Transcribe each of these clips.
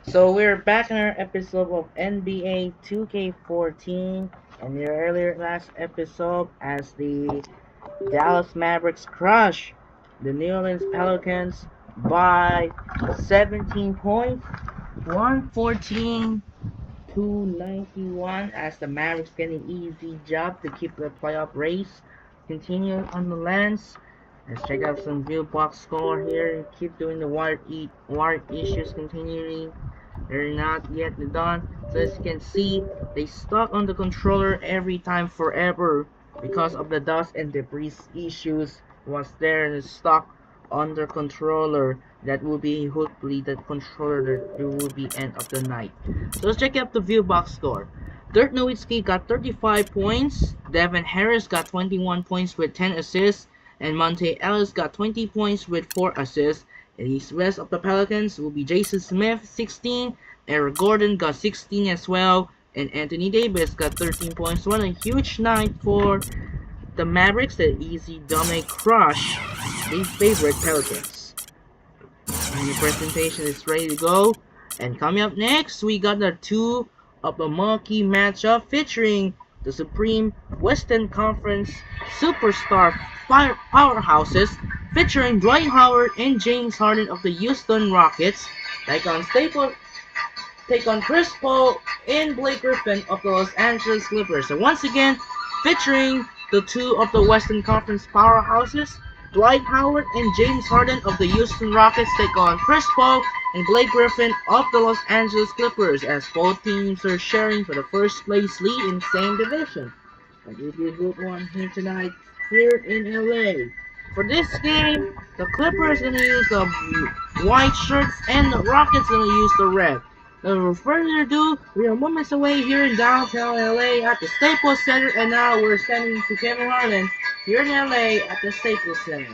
So we're back in our episode of NBA 2K14, and the earlier last episode as the Dallas Mavericks crush the New Orleans Pelicans by 17 points, 114 to 91, as the Mavericks get an easy job to keep the playoff race continuing on the lens. Let's check out some view box score here. Keep doing the wire issues continuing. They're not yet done. So as you can see, they stuck on the controller every time forever because of the dust and debris issues was there and stuck on the controller. That will be hopefully the controller that there will be end of the night. So let's check out the view box score. Dirk Nowitzki got 35 points. Devin Harris got 21 points with 10 assists. And Monte Ellis got 20 points with 4 assists. And the rest of the Pelicans will be Jason Smith, 16. Eric Gordon got 16 as well. And Anthony Davis got 13 points. What a huge night for the Mavericks. The easy dominate crush the favorite Pelicans. And the presentation is ready to go. And coming up next, we got the two of the marquee matchup featuring the Supreme Western Conference superstar powerhouses featuring Dwight Howard and James Harden of the Houston Rockets take on Chris Paul and Blake Griffin of the Los Angeles Clippers. And once again, featuring the two of the Western Conference powerhouses, Dwight Howard and James Harden of the Houston Rockets take on Chris Paul and Blake Griffin of the Los Angeles Clippers, as both teams are sharing for the first place lead in the same division. That will be a good one here tonight, here in LA. For this game, the Clippers are going to use the white shirts and the Rockets are going to use the red. Now, without further ado, we are moments away here in downtown LA at the Staples Center, and now we're sending to Kevin Harlan here in LA at the Staples Center.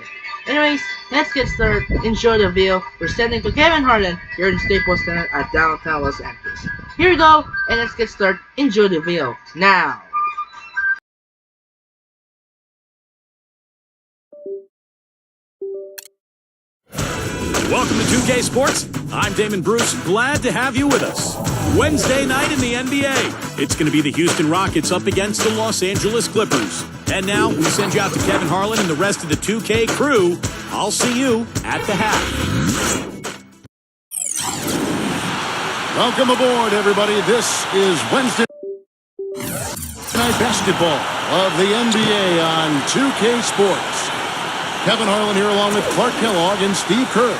Anyways, let's get started. Enjoy the video. We're sending to Kevin Harlan here in Staples Center at downtown Los Angeles. Here we go, and let's get started. Enjoy the video now. Welcome to 2K Sports. I'm Damon Bruce. Glad to have you with us. Wednesday night in the NBA. It's going to be the Houston Rockets up against the Los Angeles Clippers. And now we send you out to Kevin Harlan and the rest of the 2K crew. I'll see you at the half. Welcome aboard, everybody. This is Wednesday Night Basketball of the NBA on 2K Sports. Kevin Harlan here along with Clark Kellogg and Steve Kerr.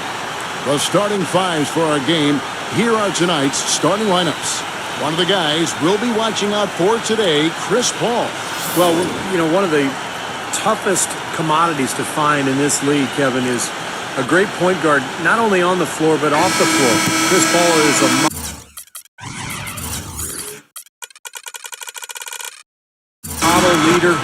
The starting fives for our game. Here are tonight's starting lineups. One of the guys we'll be watching out for today, Chris Paul. Well, you know, one of the toughest commodities to find in this league, Kevin, is a great point guard, not only on the floor, but off the floor. Chris Paul is a model leader.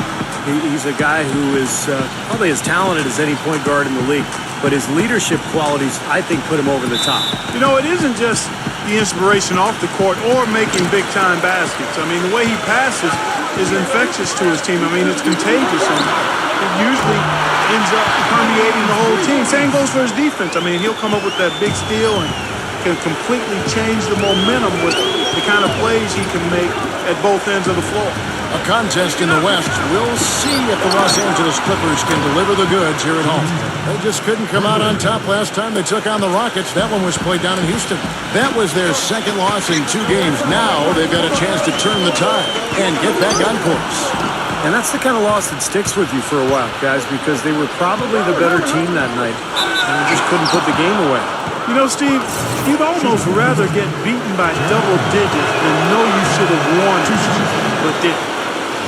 He's a guy who is probably as talented as any point guard in the league, but his leadership qualities, I think, put him over the top. You know, it isn't just the inspiration off the court or making big-time baskets. I mean, the way he passes is infectious to his team. I mean, it's contagious, and it usually ends up permeating the whole team. Same goes for his defense. I mean, he'll come up with that big steal and can completely change the momentum with the kind of plays he can make at both ends of the floor. A contest in the West. We'll see if the Los Angeles Clippers can deliver the goods here at home. They just couldn't come out on top last time they took on the Rockets. That one was played down in Houston. That was their second loss in 2 games. Now they've got a chance to turn the tide and get back on course. And that's the kind of loss that sticks with you for a while, guys, because they were probably the better team that night, and they just couldn't put the game away. You know, Steve, you'd almost rather get beaten by double digits than know you should have won, but didn't.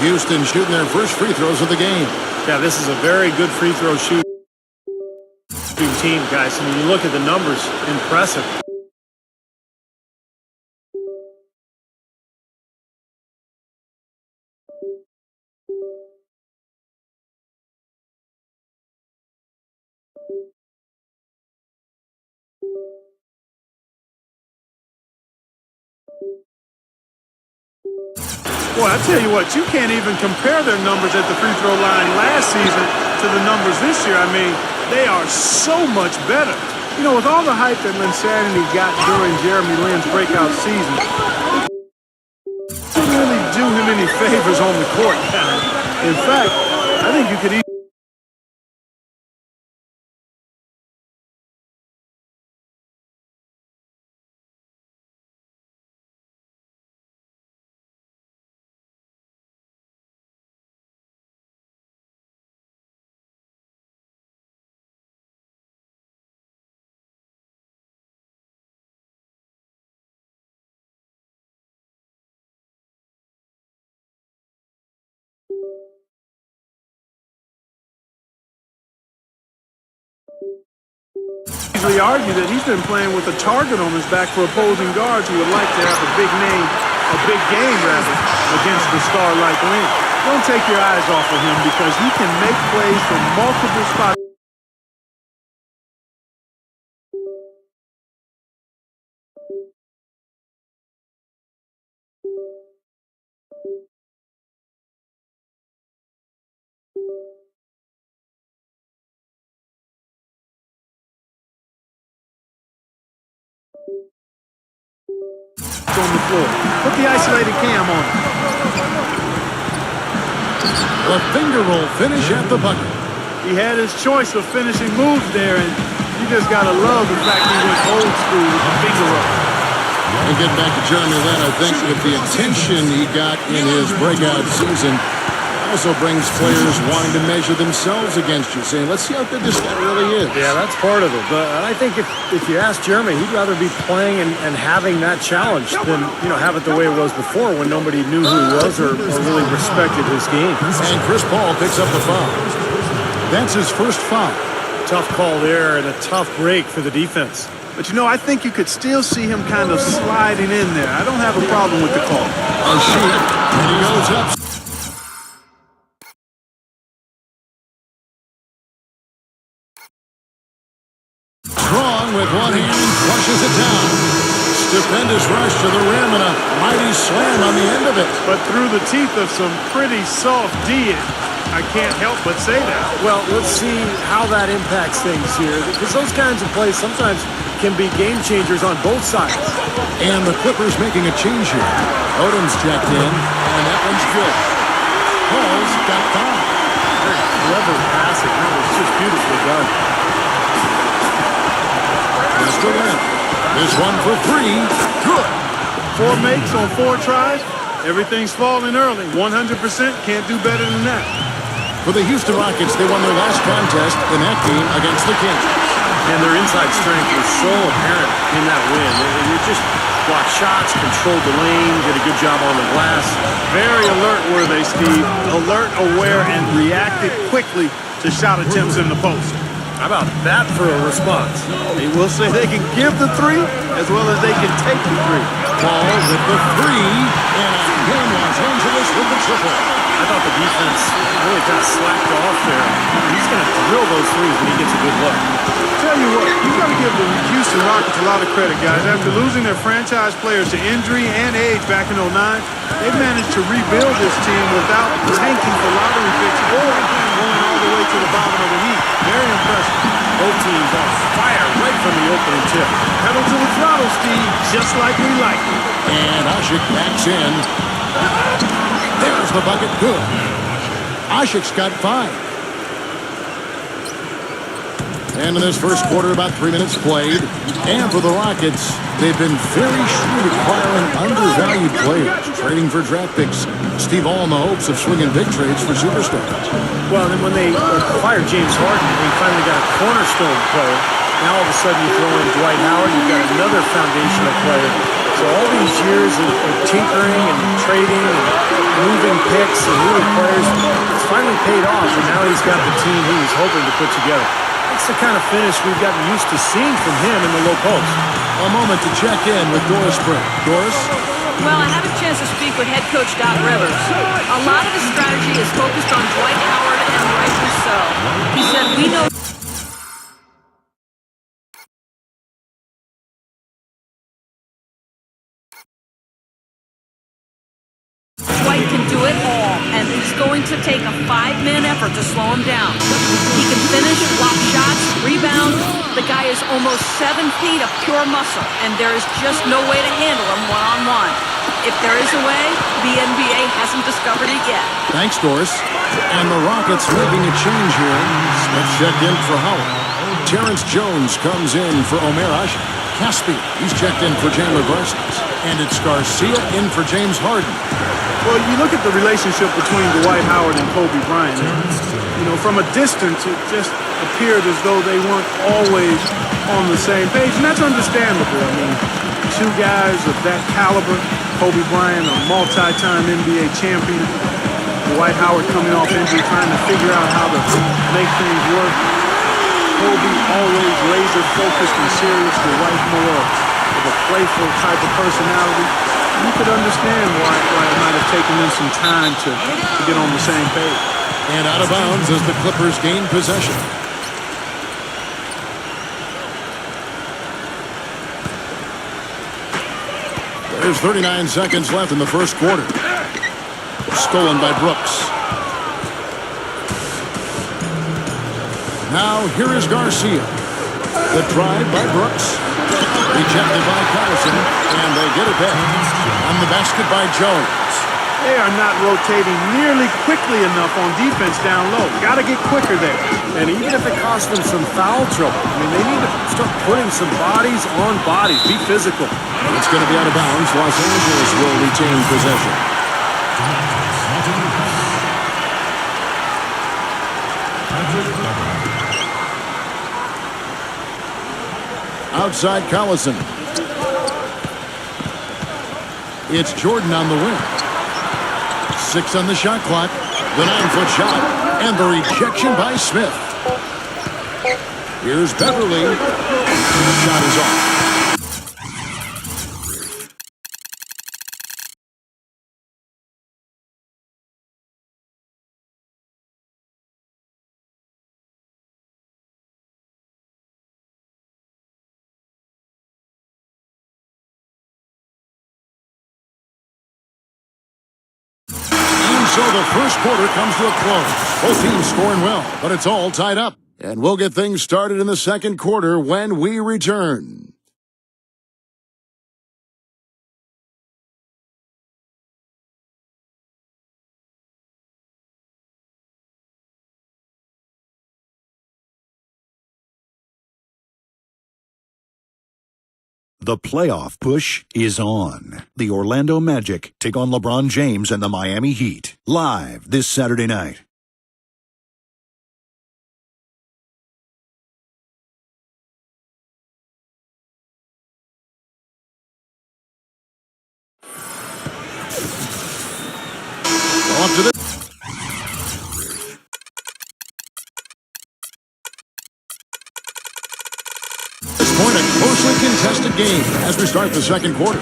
Houston shooting their first free throws of the game. Yeah, this is a very good free throw shooting team, guys. I mean, you look at the numbers, impressive. Boy, I tell you what, you can't even compare their numbers at the free throw line last season to the numbers this year. I mean, they are so much better. You know, with all the hype that Linsanity got during Jeremy Lin's breakout season, it didn't really do him any favors on the court, guys. In fact, I think you could easily argue that he's been playing with a target on his back for opposing guards who would like to have a big game rather, against the star like Lin. Don't take your eyes off of him because he can make plays from multiple spots. On the floor. Put the isolated cam on him. A finger roll finish at the bucket. He had his choice of finishing moves there, and you just got to love the fact he went old school with the finger roll. And getting back to Jeremy Lin, I think with the attention he got in his breakout season, also brings players wanting to measure themselves against you, saying, let's see how good this guy really is. Yeah, that's part of it. But I think if you ask Jeremy, he'd rather be playing and having that challenge than, have it the way it was before when nobody knew who he was or really respected his game. And Chris Paul picks up the foul. That's his first foul. Tough call there and a tough break for the defense. But, I think you could still see him kind of sliding in there. I don't have a problem with the call. A shoot, and he goes up. Strong with one hand, flushes it down. Stupendous rush to the rim and a mighty slam on the end of it. But through the teeth of some pretty soft D, I can't help but say that. Well, let's see how that impacts things here, because those kinds of plays sometimes can be game changers on both sides. And the Clippers making a change here. Odom's checked in, and that one's good. Paul's got five. Clever passing. That was just beautifully done. Mr. Lin. This one for three. Good. 4 makes on 4 tries. Everything's falling early. 100% can't do better than that. For the Houston Rockets, they won their last contest in that game against the Kings. And their inside strength was so apparent in that win. They just blocked shots, controlled the lane, did a good job on the glass. Very alert were they, Steve. Alert, aware, and reacted quickly to shot attempts in the post. How about that for a response? They will say they can give the 3 as well as they can take the 3. Paul with the 3, and again Los Angeles with the triple. I thought the defense really kind of slacked off there. He's going to drill those threes when he gets a good look. Tell you what, you got to give the Houston Rockets a lot of credit, guys. After losing their franchise players to injury and age back in 09, they've managed to rebuild this team without tanking for lottery picks or going all the way to the bottom of the heap. Very impressive. Both teams on fire right from the opening tip. Pedal to the throttle, Steve, just like we like it. And Asik backs in. There's the bucket, good. Asik's got 5. And in this first quarter, about 3 minutes played. And for the Rockets, they've been very shrewd acquiring undervalued players, trading for draft picks. Steve, all in the hopes of swinging big trades for superstars. Well, then when they acquired James Harden, they finally got a cornerstone player. Now all of a sudden you throw in Dwight Howard, you've got another foundational player. So all these years of tinkering and trading and moving picks and moving players, it's finally paid off, and now he's got the team he was hoping to put together. That's the kind of finish we've gotten used to seeing from him in the low post. A moment to check in with Doris Burke. Doris? Well, I had a chance to speak with head coach Doc Rivers. A lot of his strategy is focused on Dwight Howard, and rightly so. He said, we know Dwight can do it all, and he's going going to take a 5-man effort to slow him down. He can finish, block shots, rebound. The guy is almost 7 feet of pure muscle, and there is just no way to handle him one-on-one. If there is a way, the NBA hasn't discovered it yet. Thanks, Doris. And the Rockets making a change here. Smith checked in for Howard. Terrence Jones comes in for Omer Asha. Caspi, he's checked in for Chandler Parsons. And it's Garcia in for James Harden. Well, you look at the relationship between Dwight Howard and Kobe Bryant. You know, from a distance, it just appeared as though they weren't always on the same page, and that's understandable. I mean, two guys of that caliber, Kobe Bryant, a multi-time NBA champion, Dwight Howard coming off injury, trying to figure out how to make things work. Kobe always laser-focused and serious. Dwight more of a playful type of personality. You could understand why it might have taken them some time to get on the same page. And out of bounds as the Clippers gain possession. There's 39 seconds left in the first quarter. Stolen by Brooks. Now here is Garcia. The drive by Brooks. Rejected by Collison, and they get it back. On the basket by Jones. They are not rotating nearly quickly enough on defense down low. Got to get quicker there. And even if it costs them some foul trouble, I mean, they need to start putting some bodies on bodies. Be physical. It's going to be out of bounds. Los Angeles will retain possession. Outside Collison. It's Jordan on the wing. 6 on the shot clock. The 9-foot shot. And the rejection by Smith. Here's Beverly. The shot is off. So the first quarter comes to a close. Both teams scoring well, but it's all tied up. And we'll get things started in the second quarter when we return. The playoff push is on. The Orlando Magic take on LeBron James and the Miami Heat. Live this Saturday night. Off to the point, a closely contested game as we start the second quarter.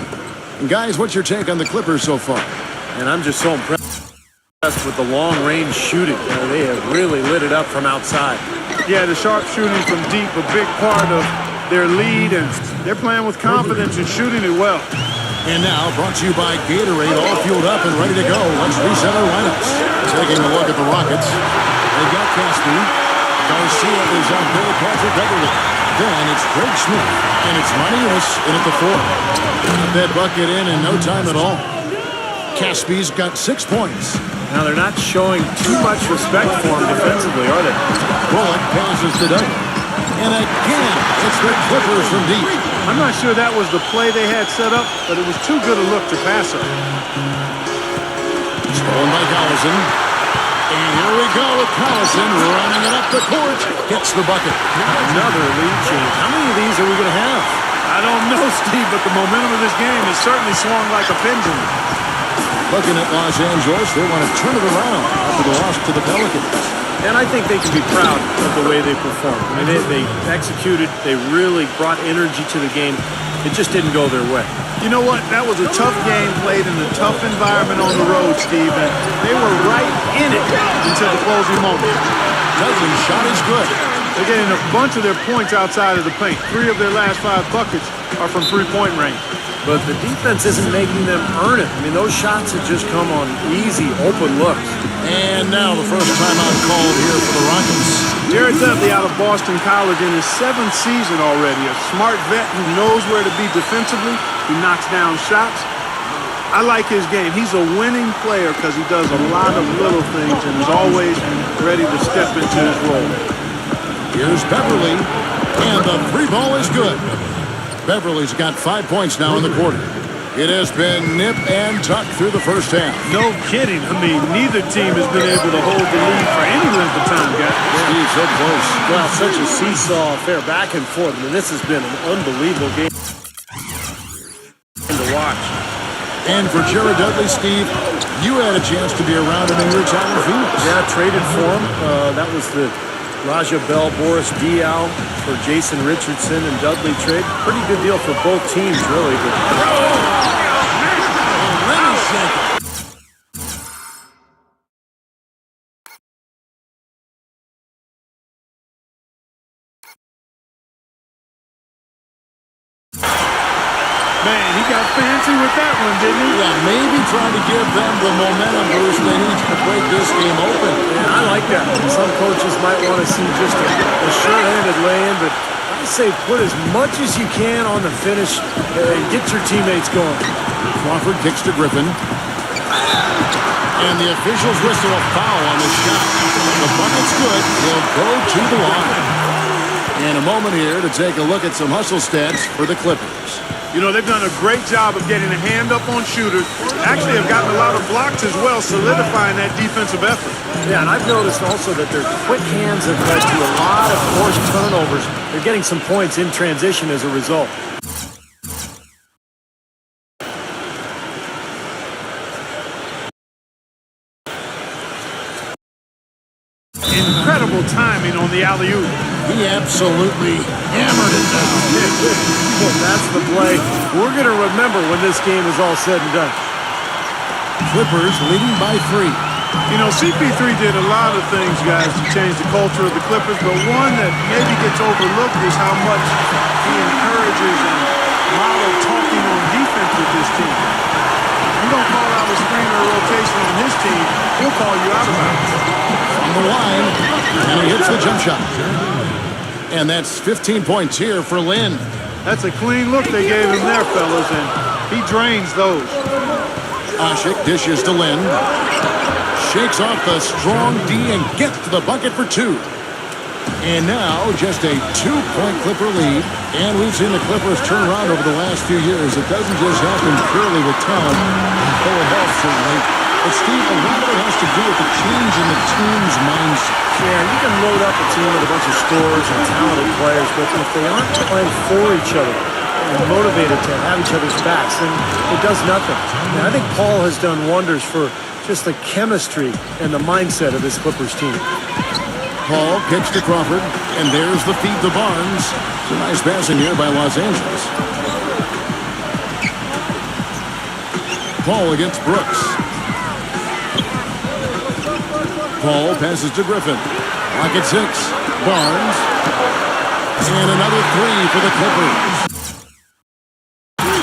And guys, what's your take on the Clippers so far? And I'm just so impressed with the long-range shooting. You know, they have really lit it up from outside. Yeah, the sharp shooting from deep, a big part of their lead, and they're playing with confidence and shooting it well. And now, brought to you by Gatorade, all fueled up and ready to go. Let's reset our lineups. Taking a look at the Rockets. They've got Caspi. Garcia is on Bill Patrick Beverly. Then it's Greg Smith, and it's Monty Ennis in at the 4. Got that bucket in no time at all. Caspi's got 6 points. Now, they're not showing too much respect for him defensively, are they? Bullock passes to Doug. And again, it's the Clippers from deep. I'm not sure that was the play they had set up, but it was too good a look to pass up. Stolen by Collison. And here we go with Collison running it up the court. Gets the bucket. Another lead change. How many of these are we going to have? I don't know, Steve, but the momentum of this game has certainly swung like a pendulum. Looking at Los Angeles, they want to turn it around after the loss to the Pelicans. And I think they can be proud of the way they performed. I mean, they executed. They really brought energy to the game. It just didn't go their way. You know what? That was a tough game played in a tough environment on the road, Steve. And they were right in it until the closing moment. Cousins' shot is good. They're getting a bunch of their points outside of the paint. 3 of their last 5 buckets are from three-point range. but the defense isn't making them earn it. I mean, those shots have just come on easy, open looks. And now the first timeout called here for the Rockets. Jared Dudley out of Boston College in his 7th season already. A smart vet who knows where to be defensively. He knocks down shots. I like his game. He's a winning player because he does a lot of little things and is always ready to step into his role. Here's Beverly, and the three ball is good. Beverly's got 5 points now in the quarter. It has been nip and tuck through the first half. No kidding. I mean, neither team has been able to hold the lead for any length of time, guys. Steve, so close. Well, such a seesaw affair back and forth. I mean, this has been an unbelievable game to watch. And for Jared Dudley, Steve, you had a chance to be around him in your time in Phoenix. Yeah, traded for him. That was the Raja Bell, Boris Diaw for Jason Richardson and Dudley trade. Pretty good deal for both teams, really. Man, he got fancy with that one, didn't he? Yeah, maybe trying to give them the momentum boost they need to break this game open. And I like that. Some coaches might want to see just a sure-handed lay-in, but I say put as much as you can on the finish and get your teammates going. Crawford kicks to Griffin. And the officials whistle a foul on the shot. The bucket's good. He'll go to the line. In a moment here to take a look at some hustle stats for the Clippers. You know, they've done a great job of getting a hand up on shooters. Actually have gotten a lot of blocks as well, solidifying that defensive effort. Yeah, and I've noticed also that their quick hands have led to a lot of forced turnovers. They're getting some points in transition as a result. Incredible timing on the alley-oop. He absolutely hammered it down. That's the play we're going to remember when this game is all said and done. Clippers leading by 3. You know, CP3 did a lot of things, guys, to change the culture of the Clippers, but one that maybe gets overlooked is how much he encourages and models talking on defense with this team. You don't call out a screen or a rotation on his team, he'll call you out about it. From the line, and he hits the jump shot. And that's 15 points here for Lynn. That's a clean look they gave him there, fellas, and he drains those. Asik dishes to Lynn. Shakes off the strong D and gets to the bucket for 2. And now just a 2-point Clipper lead. And we've seen the Clippers turn around over the last few years. It doesn't just happen purely with talent. Full health, certainly. But, Steve, a lot of it has to do with the change in the team's mindset. Yeah, you can load up a team with a bunch of scorers and talented players, but if they aren't playing for each other and motivated to have each other's backs, then it does nothing. And I think Paul has done wonders for just the chemistry and the mindset of this Clippers team. Paul kicks to Crawford, and there's the feed to Barnes. It's a nice passing here by Los Angeles. Paul against Brooks. Paul passes to Griffin. Lock at 6. Barnes. And another 3 for the Clippers.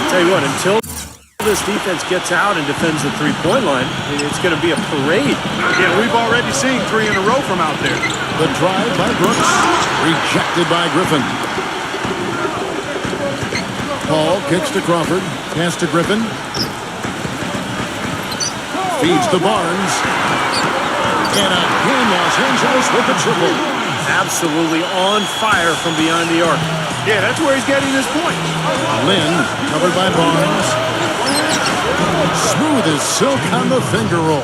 Tell you what, until this defense gets out and defends the three-point line, it's going to be a parade. Yeah, we've already seen 3 in a row from out there. The drive by Brooks. Rejected by Griffin. Paul kicks to Crawford. Pass to Griffin. Feeds to Barnes. And again, Los Angeles with the triple. Absolutely on fire from behind the arc. Yeah, that's where he's getting his point. Lynn, covered by Barnes. Smooth as silk on the finger roll.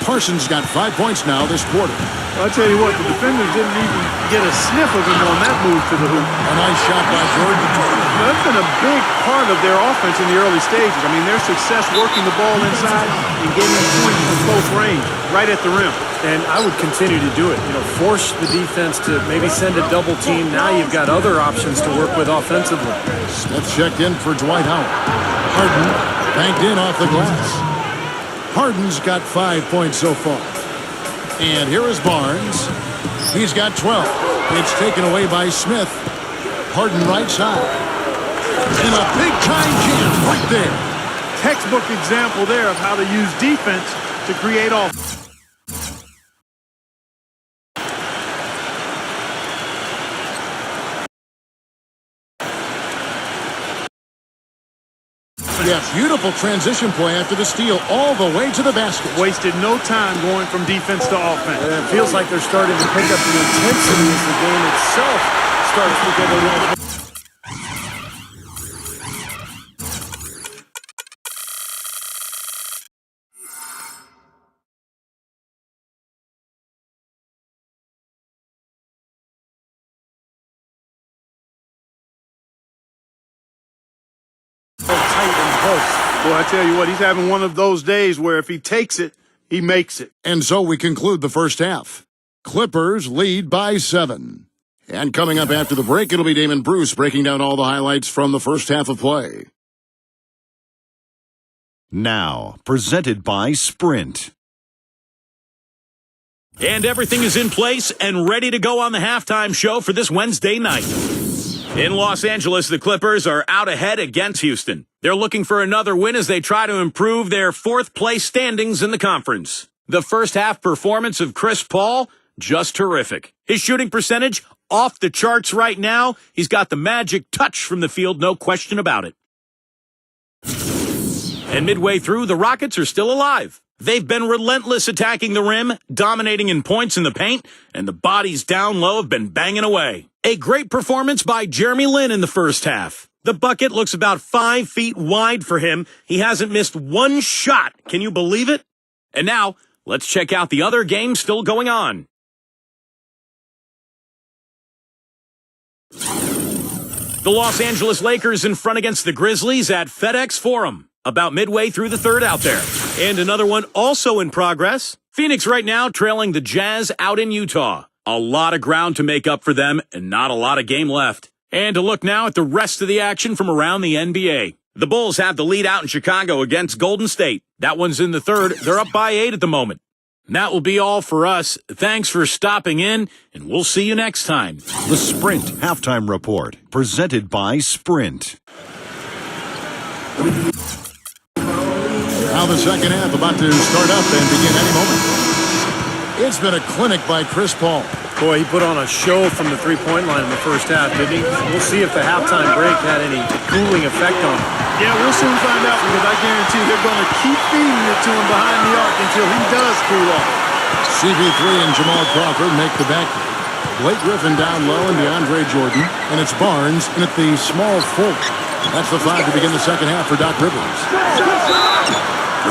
Parsons got 5 points now this quarter. Well, I'll tell you what, the defenders didn't even get a sniff of him on that move to the hoop. A nice shot by Jordan. Well, that's been a big part of their offense in the early stages. I mean, their success working the ball inside and getting points from close range, right at the rim. And I would continue to do it. You know, force the defense to maybe send a double team. Now you've got other options to work with offensively. Smith checked in for Dwight Howard. Harden banked in off the glass. Harden's got 5 points so far. And here is Barnes. He's got 12. It's taken away by Smith. Harden right side. And a big-time jam right there. Textbook example there of how to use defense to create offense. Yeah, beautiful transition play after the steal all the way to the basket. Wasted no time going from defense to offense. And it feels like they're starting to pick up the intensity as the game itself starts to get a little. Tight and close. Boy, I tell you what, he's having one of those days where if he takes it, he makes it. And so we conclude the first half. Clippers lead by 7. And coming up after the break, it'll be Damon Bruce breaking down all the highlights from the first half of play. Now, presented by Sprint. And everything is in place and ready to go on the halftime show for this Wednesday night. In Los Angeles, the Clippers are out ahead against Houston. They're looking for another win as they try to improve their fourth-place standings in the conference. The first-half performance of Chris Paul, just terrific. His shooting percentage, off the charts right now. He's got the magic touch from the field, no question about it. And midway through, the Rockets are still alive. They've been relentless attacking the rim, dominating in points in the paint, and the bodies down low have been banging away. A great performance by Jeremy Lin in the first half. The bucket looks about 5 feet wide for him. He hasn't missed one shot. Can you believe it? And now, let's check out the other games still going on. The Los Angeles Lakers in front against the Grizzlies at FedEx Forum. About midway through the third out there. And another one also in progress. Phoenix right now trailing the Jazz out in Utah. A lot of ground to make up for them and not a lot of game left. And to look now at the rest of the action from around the NBA. The Bulls have the lead out in Chicago against Golden State. That one's in the third. They're up by 8 at the moment. And that will be all for us. Thanks for stopping in, and we'll see you next time. The Sprint Halftime Report, presented by Sprint. Now the second half about to start up and begin any moment. It's been a clinic by Chris Paul. Boy, he put on a show from the three-point line in the first half, didn't he? We'll see if the halftime break had any cooling effect on him. Yeah, we'll soon find out because I guarantee they're going to keep feeding it to him behind the arc until he does cool off. CP3 and Jamal Crawford make the backcourt. Blake Griffin down low and DeAndre Jordan. And it's Barnes in at the small forward. That's the 5 to begin the second half for Doc Rivers.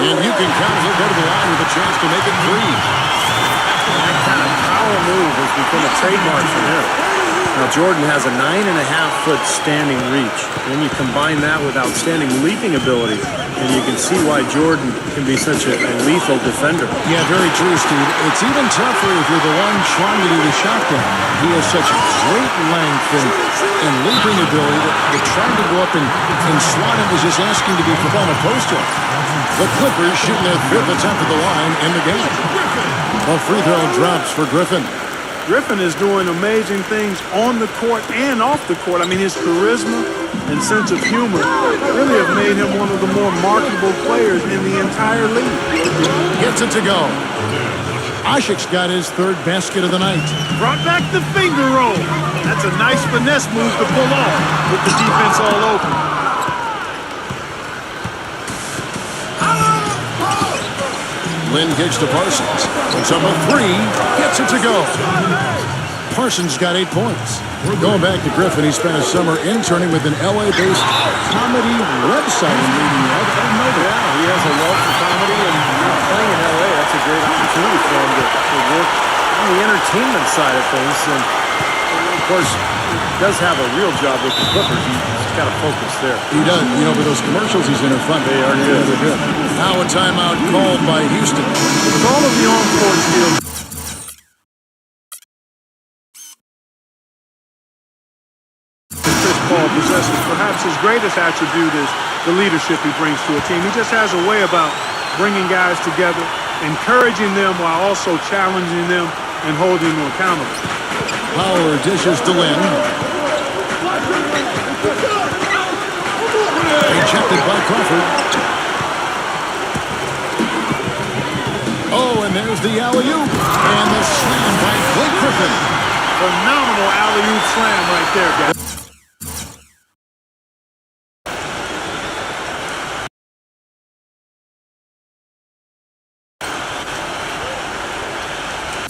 And you can count he'll go to the line with a chance to make it 3. That kind of power move has become a trademark for him. Now, Jordan has a 9.5-foot standing reach. Then you combine that with outstanding leaping ability, and you can see why Jordan can be such a lethal defender. Yeah, very true, Steve. It's even tougher if you're the one trying to do the shot down. He has such great length and leaping ability that trying to go up and swat him is just asking to be put on a poster. The Clippers shooting their 5th attempt at the line in the game. A free throw drops for Griffin. Griffin is doing amazing things on the court and off the court. I mean, his charisma and sense of humor really have made him one of the more marketable players in the entire league. Gets it to go. Asik's got his 3rd basket of the night. Brought back the finger roll. That's a nice finesse move to pull off with the defense all open. Lynn kicks to Parsons. Puts up a 3. Gets it to go. Parsons got 8 points. We're going back to Griffin. He spent a summer interning with an LA-based comedy website in leading edge. I didn't know that. Yeah, he has a love for comedy, and playing in LA, that's a great opportunity for him to work on the entertainment side of things. And, of course, he does have a real job with the Clippers. He's got to focus there. He does. You know, but those commercials he's in are fun. They are good. They're good. Now a timeout called by Houston. With all of the on-court skills, Chris Paul possesses, perhaps his greatest attribute is the leadership he brings to a team. He just has a way about bringing guys together, encouraging them while also challenging them and holding them accountable. Power dishes to Lynn. Rejected by Crawford. Oh, and there's the alley-oop. And the slam by Blake Griffin. Phenomenal alley-oop slam right there, guys.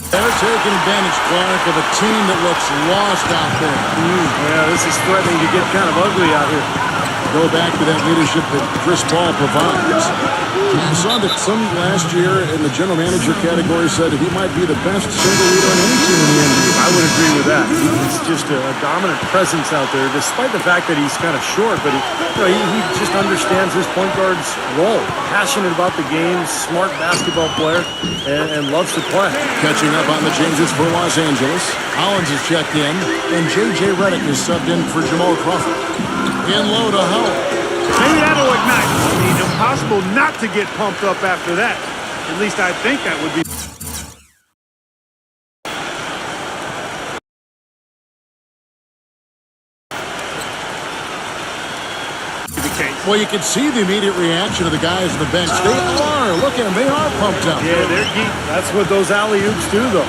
They're taking advantage, Clark, of a team that looks lost out there. Yeah, this is threatening to get kind of ugly out here. Go back to that leadership that Chris Paul provides. I saw that some last year in the general manager category said he might be the best single leader on any team in the NBA. I would agree with that. He's just a dominant presence out there, despite the fact that he's kind of short, but he just understands his point guard's role. Passionate about the game, smart basketball player, and loves to play. Catching up on the changes for Los Angeles. Hollins is checked in, and J.J. Redick is subbed in for Jamal Crawford. In low to Howard. Maybe that'll ignite. I mean, impossible not to get pumped up after that. At least I think that would be the case. Well, you can see the immediate reaction of the guys on the bench. They are. Look at them. They are pumped up. Yeah, they're geek. That's what those alley-oops do, though.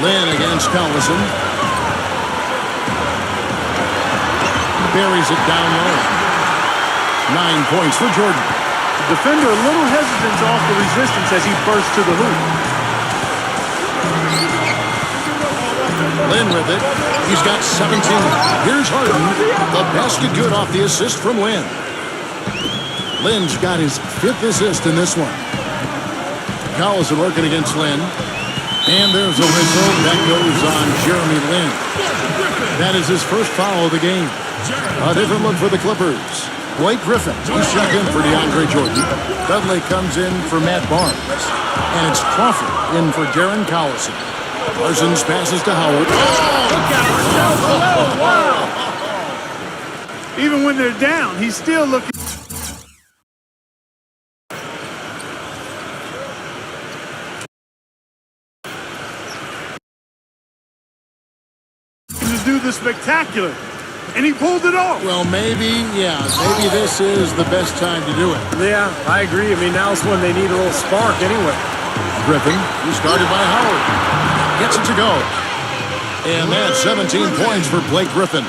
Lynn against Collison. Buries it down low. 9 points for Jordan. The defender a little hesitant off the resistance as he bursts to the hoop. Lynn with it. He's got 17. Here's Harden. The basket good off the assist from Lynn. Lynn's got his 5th assist in this one. Collison working against Lynn. And there's a whistle that goes on Jeremy Lin. That is his first foul of the game. A different look for the Clippers. Blake Griffin, he's checked in for DeAndre Jordan. Dudley comes in for Matt Barnes. And it's Crawford in for Darren Collison. Parsons passes to Howard. Oh, look out! Wow! Even when they're down, he's still looking. To do the spectacular. And he pulled it off. Well, maybe this is the best time to do it. Yeah, I agree. I mean, now's when they need a little spark anyway. Griffin, who started by Howard, gets it to go. And that's 17 points for Blake Griffin.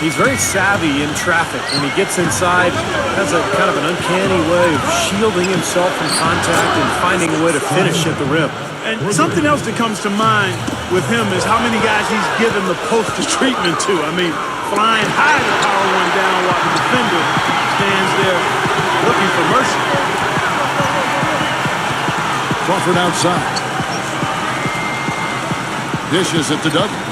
He's very savvy in traffic. When he gets inside, has a kind of an uncanny way of shielding himself from contact and finding a way to finish at the rim. And something else that comes to mind with him is how many guys he's given the poster treatment to. I mean, flying high to power one down while the defender stands there looking for mercy. Crawford outside. Dishes it to Dudley.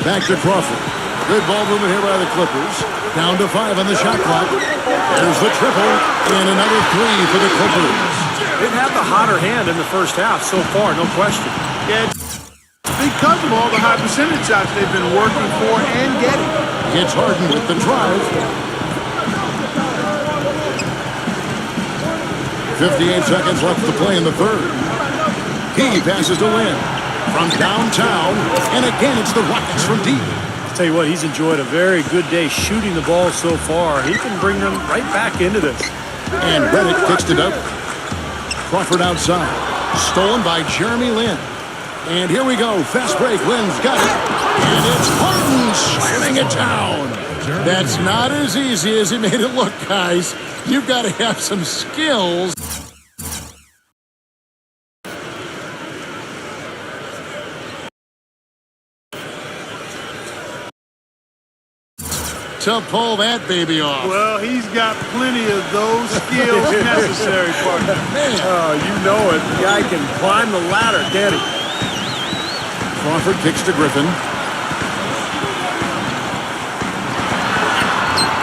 Back to Crawford. Good ball movement here by the Clippers. Down to 5 on the shot clock. There's the triple. And another 3 for the Clippers. They've had the hotter hand in the first half so far, no question. Yeah, because of all the high percentage shots they've been working for and getting. Gets Harden with the drive. 58 seconds left to play in the third. He passes to Lynn from downtown. And again, it's the Rockets from deep. I'll tell you what, he's enjoyed a very good day shooting the ball so far. He can bring them right back into this. And Redick kicks it up. Crawford outside. Stolen by Jeremy Lin. And here we go. Fast break. Lin's got it. And it's Harden slamming it down. That's not as easy as he made it look, guys. You've got to have some skills. To pull that baby off. Well, he's got plenty of those skills necessary, partner. Man. Oh, you know it. The guy can climb the ladder, can't he? Crawford kicks to Griffin.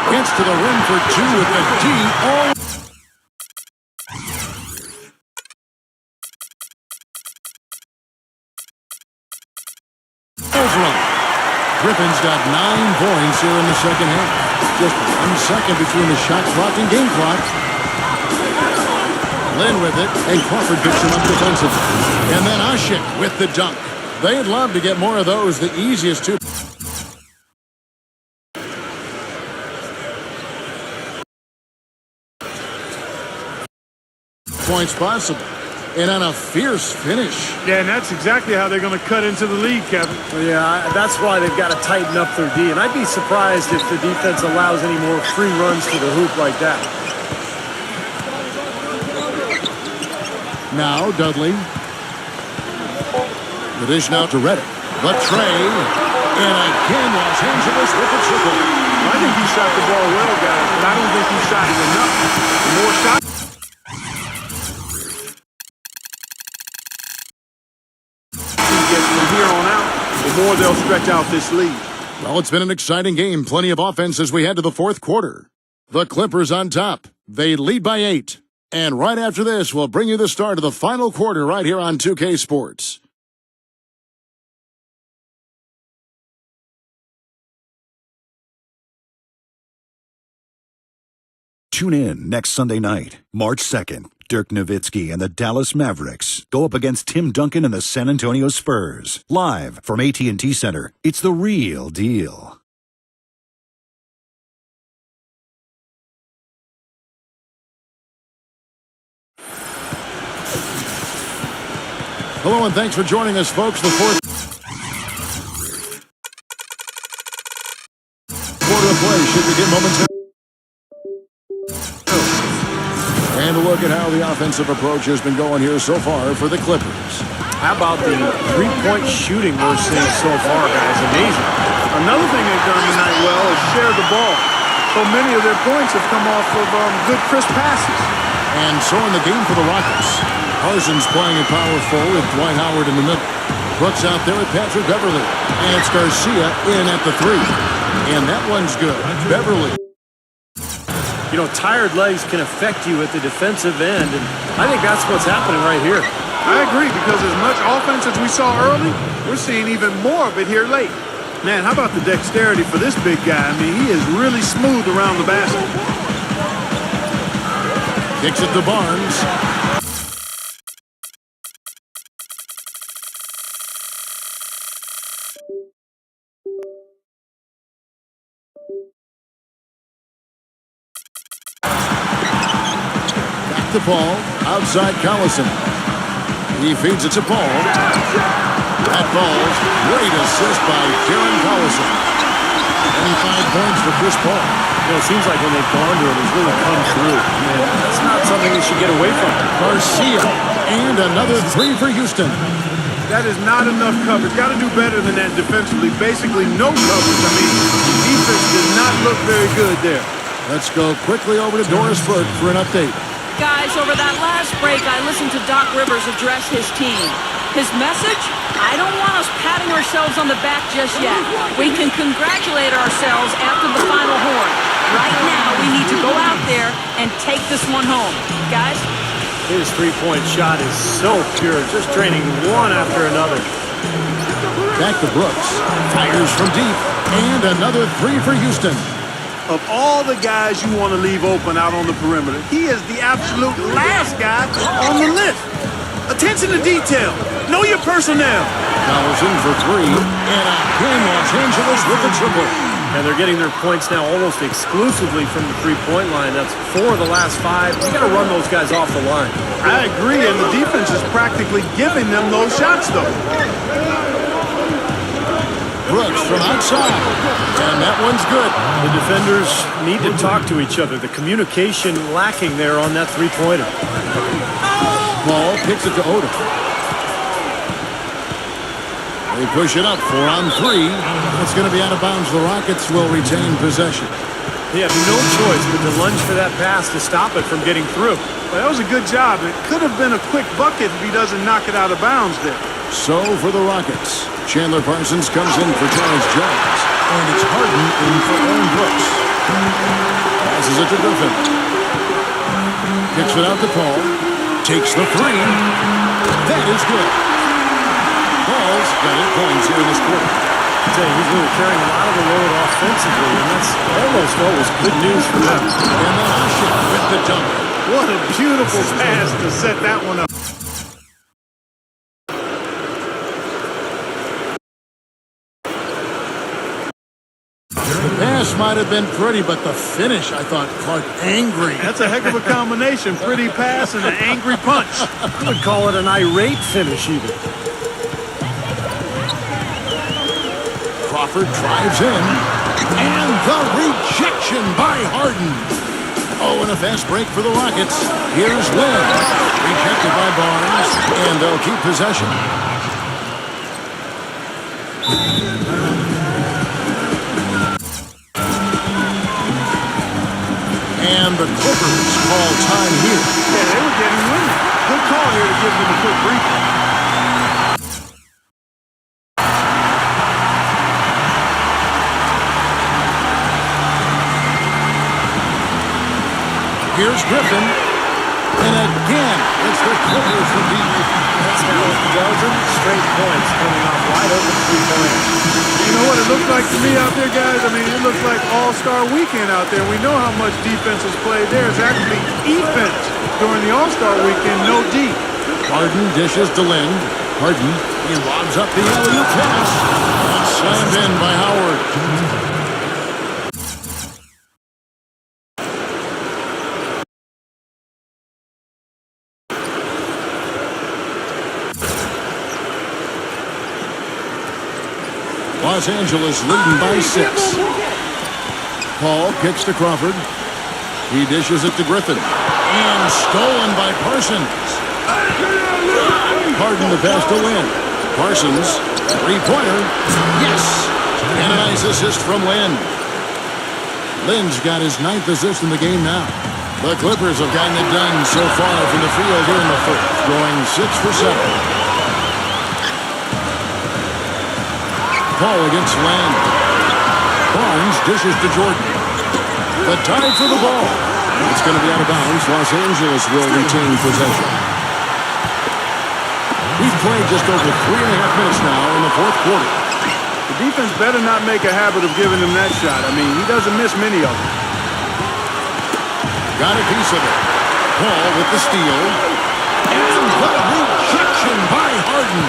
Gets to the rim for 2 with the D. Oh. Griffin's got 9 points here in the second half. Just 1 second between the shot clock and game clock. Lynn with it, and Crawford picks him up defensively. And then Ashik with the dunk. They'd love to get more of those. The easiest 2 points possible. And on a fierce finish. Yeah, and that's exactly how they're going to cut into the lead, Kevin. Yeah, that's why they've got to tighten up their D. And I'd be surprised if the defense allows any more free runs to the hoop like that. Now Dudley. The dish now to Reddick. But Trey. And again, Los Angeles with the triple. I think he shot the ball well, guys, but I don't think he shot it enough. The more shots he gets from here on out, the more they'll stretch out this lead. Well, it's been an exciting game. Plenty of offense as we head to the fourth quarter. The Clippers on top. They lead by 8. And right after this, we'll bring you the start of the final quarter right here on 2K Sports. Tune in next Sunday night, March 2nd. Dirk Nowitzki and the Dallas Mavericks go up against Tim Duncan and the San Antonio Spurs. Live from AT&T Center, it's the real deal. Hello and thanks for joining us, folks. The fourth quarter of play should begin momentarily. And a look at how the offensive approach has been going here so far for the Clippers. How about the three-point shooting we're seeing so far, guys? Amazing. Another thing they've done tonight well is share the ball. So many of their points have come off of good, crisp passes. And so in the game for the Rockets, Parsons playing at power forward with Dwight Howard in the middle. Brooks out there with Patrick Beverly. And it's Garcia in at the 3. And that one's good. Beverly. You know, tired legs can affect you at the defensive end, and I think that's what's happening right here. I agree, because as much offense as we saw early, we're seeing even more of it here late. Man, how about the dexterity for this big guy? I mean, he is really smooth around the basket. Kicks it to Barnes. To Paul, outside Collison. He feeds it to Paul. That ball's great assist by Darren Collison. 25 points for Chris Paul. You know, it seems like when they've gone to him, he's really come through. And that's not something they should get away from. Garcia, and another 3 for Houston. That is not enough coverage. Got to do better than that defensively. Basically no coverage. I mean, defense did not look very good there. Let's go quickly over to Doris Burke for an update. Guys, over that last break, I listened to Doc Rivers address his team. His message? I don't want us patting ourselves on the back just yet. We can congratulate ourselves after the final horn. Right now, we need to go out there and take this one home. Guys? His three-point shot is so pure, just draining one after another. Back to Brooks. Fires from deep. And another 3 for Houston. Of all the guys you want to leave open out on the perimeter, he is the absolute last guy on the list. Attention to detail. Know your personnel. Collison for 3. And again, Los Angeles with the triple. And they're getting their points now almost exclusively from the three-point line. That's 4 of the last 5. You got to run those guys off the line. I agree, and the defense is practically giving them those shots, though. Brooks from outside. And that one's good. The defenders need to talk to each other. The communication lacking there on that three-pointer. Paul picks it to Odom. They push it up 4 on 3. It's going to be out of bounds. The Rockets will retain possession. They have no choice but to lunge for that pass to stop it from getting through. Well, that was a good job. It could have been a quick bucket if he doesn't knock it out of bounds there. So for the Rockets, Chandler Parsons comes in for Terrence Jones. And it's Harden in for Aaron Brooks. Passes it to Griffin. Kicks it out to Paul. Takes the 3. That is good. Paul's got 8 points here in this quarter. I tell you, he's really carrying a lot of the load offensively, and that's almost always good news for them. And then Asha with the dunk. What a beautiful pass to set that one up. pass might have been pretty, but the finish, I thought, Clark, angry. That's a heck of a combination. Pretty pass and an angry punch. I would call it an irate finish even. Crawford drives in, and the rejection by Harden. Oh, and a fast break for the Rockets. Here's Lynn. Rejected by Barnes, and they'll keep possession. And the Clippers call time here. Yeah, they were getting windy. Good call here to give them a quick briefing. Here's Griffin. And again, it's the Clippers who beat. That's now a dozen straight points coming off wide open three-pointers. You know what it looked like to me out there, guys? I mean, it looked like All-Star Weekend out there. We know how much defense is played there. It's actually defense during the All-Star Weekend, no D. Harden dishes to Lynn. Harden, he lobs up the alley-oop pass. Slammed in by Howard. Los Angeles leading by 6. Paul kicks to Crawford. He dishes it to Griffin. And stolen by Parsons. Harden the pass to Lynn. Parsons, three-pointer. Yes! And a nice assist from Lynn. Lynn's got his 9th assist in the game now. The Clippers have gotten it done so far from the field here in the fourth, going 6 for 7. Paul against Land. Barnes dishes to Jordan. The tie for the ball. It's going to be out of bounds. Los Angeles will retain possession. We've played just over 3.5 minutes now in the fourth quarter. The defense better not make a habit of giving him that shot. I mean, he doesn't miss many of them. Got a piece of it. Paul with the steal. And the rejection by Harden.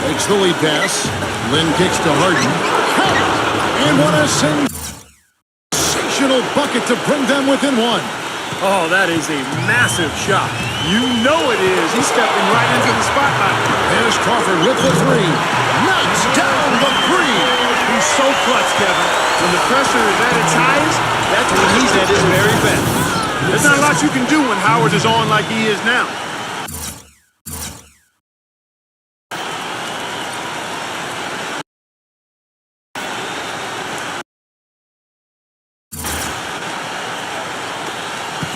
Takes the lead pass. Lynn kicks to Harden. And what a sensational bucket to bring them within 1. Oh, that is a massive shot. You know it is. He's stepping right into the spotlight. There's Crawford with the 3. Knocks down the 3. He's so clutch, Kevin. When the pressure is at its highest, that's when he's at his very best. There's not a lot you can do when Howard is on like he is now.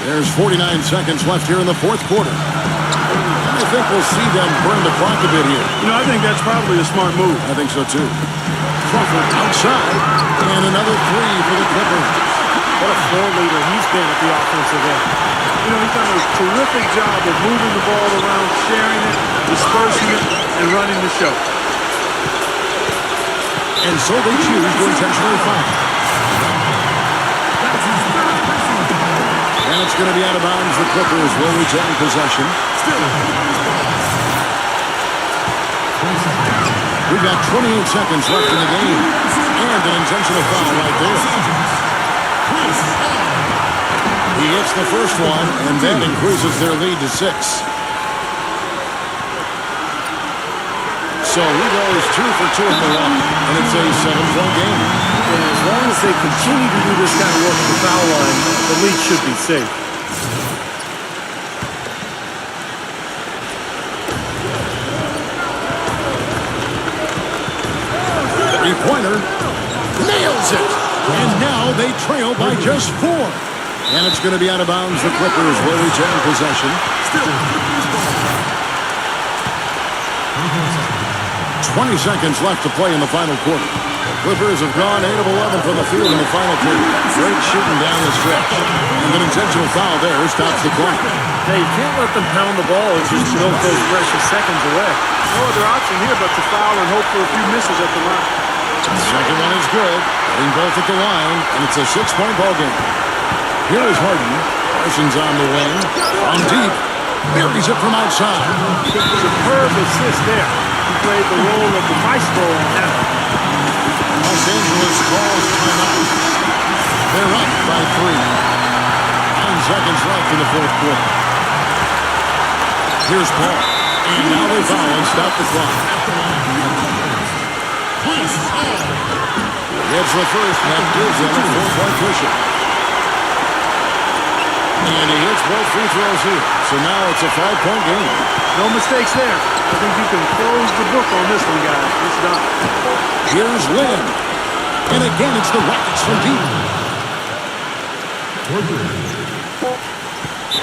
There's 49 seconds left here in the fourth quarter. I think we'll see them burn the clock a bit here. You know, I think that's probably a smart move. I think so, too. Crawford outside, and another 3 for the Clippers. What a floor leader he's been at the offensive end. You know, he's done a terrific job of moving the ball around, sharing it, dispersing it, and running the show. And so they choose to intentionally foul. And it's going to be out of bounds. The Clippers will retain possession. We've got 28 seconds left in the game. And an intentional foul right there. He hits the first one, and that increases their lead to 6. So he goes 2 for 2 in the run, and it's a 7-point game. And as long as they continue to do this kind of work at the foul line, the lead should be safe. Three-pointer nails it, and now they trail by just 4. And it's going to be out of bounds. The Clippers will retain possession. 20 seconds left to play in the final quarter. Clippers have gone 8 of 11 from the field in the final period. Great shooting down the stretch. And an intentional foul there stops the clock. Hey, you can't let them pound the ball and just milk those precious seconds away. No other option here but to foul and hope for a few misses at the line. The second one is good. Hitting both at the line, and it's a 6-point ball game. Here is Harden. Parsons on the wing. On deep. Buries it from outside. Superb assist there. He played the role of the maestro on that one. Los Angeles calls timeout. They're up by 3. 9 seconds left in the fourth quarter. Here's Paul. And now they foul and stop the clock. Gets the first, and that gives them a 4-point cushion. And he hits both free throws here. So now it's a 5-point game. No mistakes there. I think you can close the book on this one, guys. It's done. Here's Lynn. And again, it's the Rockets from deep.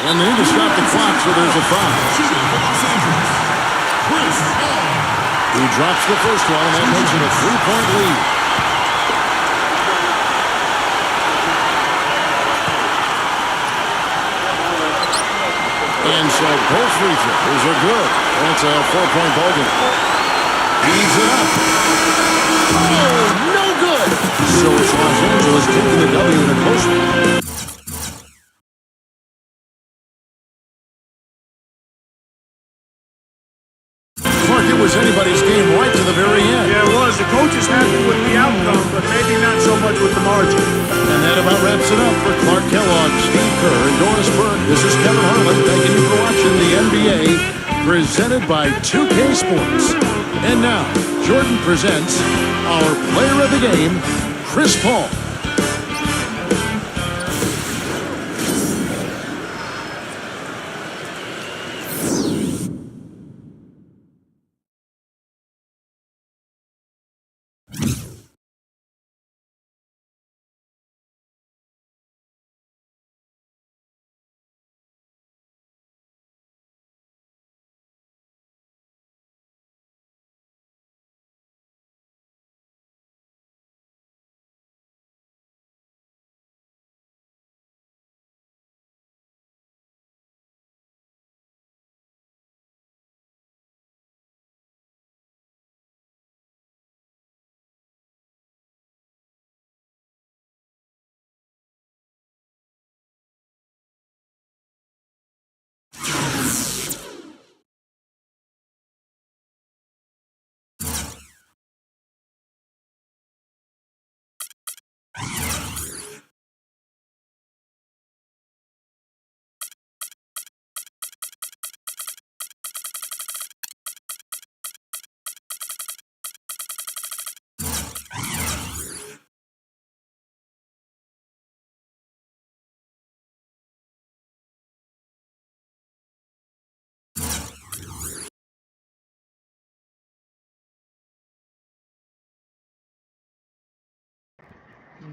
And they need to stop the clock, so there's a foul. He drops the first one, and that makes it a 3-point lead. And so both free throws are good. And it's a 4-point ball game. Heaves it up. Oh, no good. So it's Los Angeles taking the W in a close one. Clark, it was anybody's game right to the very end. Yeah, it was. The coach is happy with the outcome, but maybe not so much with the margin. And that about wraps it up for Clark Kellogg, Steve Kerr, and Doris Burke. This is Kevin Harlan thanking you for watching the NBA, presented by 2K Sports. And now, Jordan presents our player of the game, Chris Paul.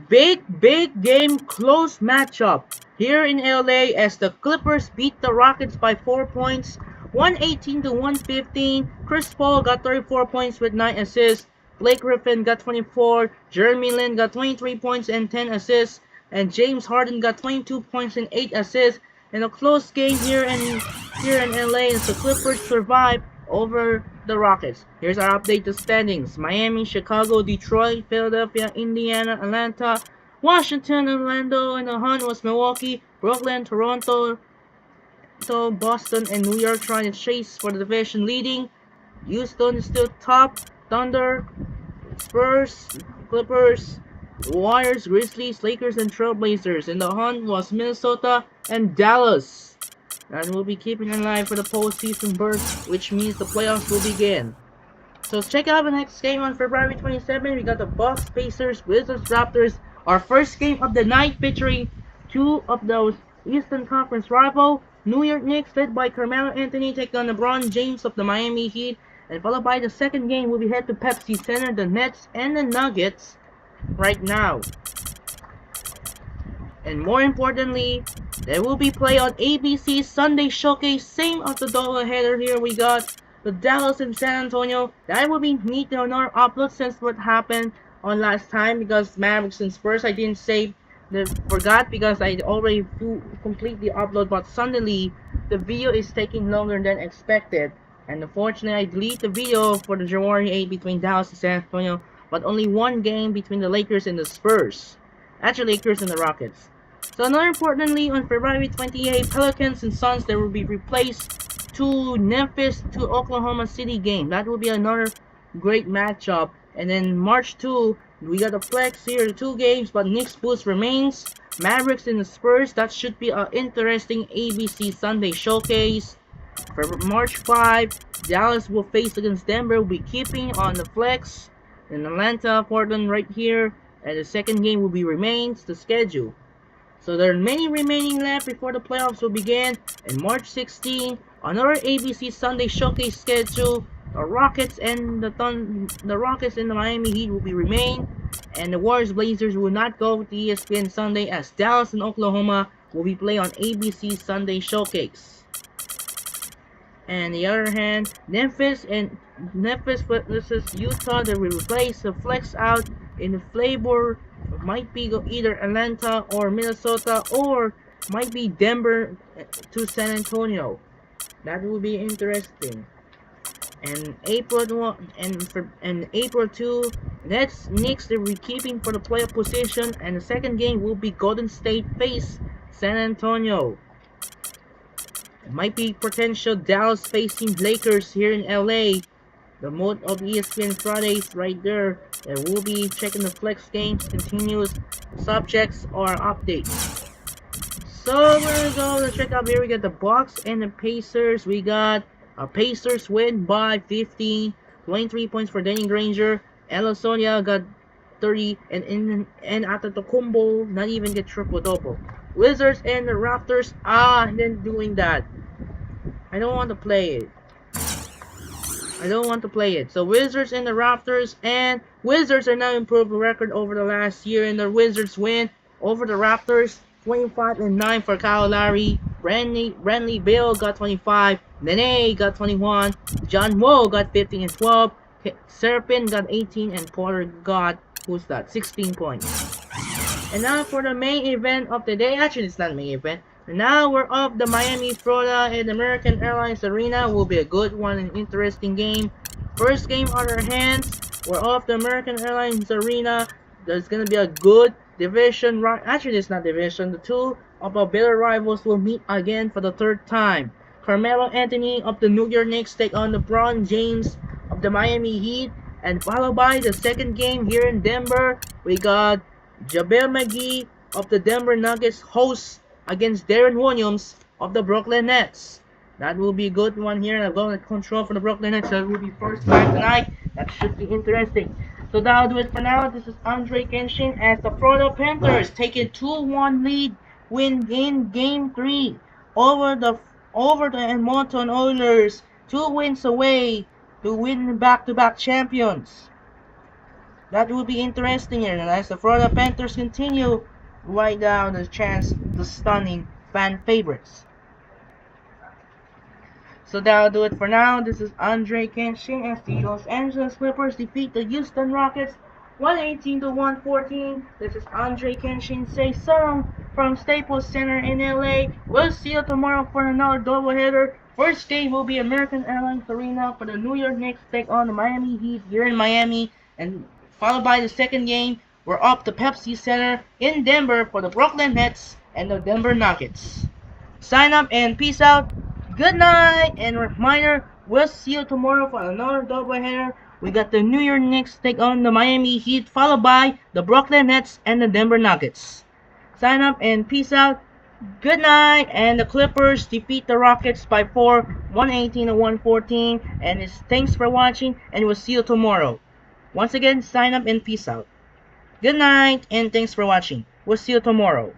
Big game close matchup here in LA as the Clippers beat the Rockets by 4 points, 118 to 115. Chris Paul got 34 points with 9 assists. Blake Griffin got 24. Jeremy Lin got 23 points and 10 assists. And James Harden got 22 points and 8 assists. In a close game here in LA as the Clippers survived over the Rockets. Here's our update to standings. Miami, Chicago, Detroit, Philadelphia, Indiana, Atlanta, Washington, Orlando, and the hunt was Milwaukee, Brooklyn, Toronto, Boston, and New York trying to chase for the division leading. Houston is still top. Thunder, Spurs, Clippers, Warriors, Grizzlies, Lakers, and Trailblazers. In the hunt was Minnesota and Dallas. And we'll be keeping an eye for the postseason berth, which means the playoffs will begin. So check out the next game on February 27. We got the Bucks, Pacers, Wizards, Raptors. Our first game of the night featuring two of those Eastern Conference rival. New York Knicks led by Carmelo Anthony take on LeBron James of the Miami Heat. And followed by the second game, we'll be head to Pepsi Center, the Nets and the Nuggets right now. And more importantly, there will be play on ABC Sunday Showcase. Same of the doubleheader here. We got the Dallas and San Antonio. That will be neat to another upload since what happened on last time because Mavericks and Spurs I didn't save. Forgot because I already completely upload, but suddenly the video is taking longer than expected. And unfortunately, I delete the video for the January 8 between Dallas and San Antonio, but only one game between the Lakers and the Spurs. Actually, Lakers and the Rockets. So, more importantly, on February 28, Pelicans and Suns, they will be replaced to Memphis to Oklahoma City game. That will be another great matchup. And then March 2, We got the flex here, the 2 games, but Knicks boost remains. Mavericks and the Spurs, that should be an interesting ABC Sunday showcase. For March 5, Dallas will face against Denver. Will be keeping on the flex. And Atlanta, Portland right here. And the second game will be remains the schedule. So there are many remaining left before the playoffs will begin. And March 16, another ABC Sunday showcase schedule. The Rockets and the Miami Heat will be remain. And the Warriors Blazers will not go with the ESPN Sunday, as Dallas and Oklahoma will be playing on ABC Sunday showcase. And the other hand, Memphis versus Utah, they will replace the flex out in the flavor. Might be either Atlanta or Minnesota, or might be Denver to San Antonio. That will be interesting. And April 2, Knicks they're keeping for the playoff position, and the second game will be Golden State face San Antonio. It might be potential Dallas facing Lakers here in LA. The mode of ESPN Fridays right there. And we'll be checking the flex games, continuous subjects or updates. So we're gonna go to check out here. We got the Bucks and the Pacers. We got a Pacers win by 15, 23 points for Danny Granger. Elasonia got 30, and Antetokounmpo not even get triple-double. Wizards and the Raptors, then doing that. I don't want to play it. So Wizards and the Raptors, and Wizards are now improved the record over the last year, and the Wizards win over the Raptors, 25-9 for Kyle Lowry. Bradley Beal got 25, Nene got 21, John Wall got 15 and 12, Serpin got 18, and Porter got, 16 points. And now for the main event of the day. Actually, it's not the main event. Now we're off the Miami, Florida, and American Airlines Arena. Will be a good one, an interesting game. First game on our hands. We're off the American Airlines Arena. There's gonna be a good division. Actually, it's not division. The two of our bitter rivals will meet again for the third time. Carmelo Anthony of the New York Knicks take on LeBron James of the Miami Heat, and followed by the second game here in Denver. We got JaVale McGee of the Denver Nuggets hosts against Darren Williams of the Brooklyn Nets. That will be a good one here. I'm going to control for the Brooklyn Nets. That will be first time tonight. That should be interesting. So that'll do it for now. This is Andre Kenshin as the Florida Panthers take a 2-1 lead win in Game 3 over the Edmonton Oilers. 2 wins away to win back-to-back champions. That will be interesting here, and as the Florida Panthers continue right down the chance, the stunning fan favorites. So that'll do it for now. This is Andre Kenshin as the Los Angeles Clippers defeat the Houston Rockets 118-114. This is Andre Kenshin. Say so from Staples Center in LA. We'll see you tomorrow for another doubleheader. First game will be American Airlines Arena for the New York Knicks take on the Miami Heat here in Miami, and followed by the second game, we're up the Pepsi Center in Denver for the Brooklyn Nets and the Denver Nuggets. Sign up and peace out. Good night, and reminder, we'll see you tomorrow for another doubleheader. We got the New York Knicks take on the Miami Heat, followed by the Brooklyn Nets and the Denver Nuggets. Sign up and peace out. Good night, and the Clippers defeat the Rockets by 4, 118-114. And thanks for watching, and we'll see you tomorrow. Once again, sign up and peace out. Good night, and thanks for watching. We'll see you tomorrow.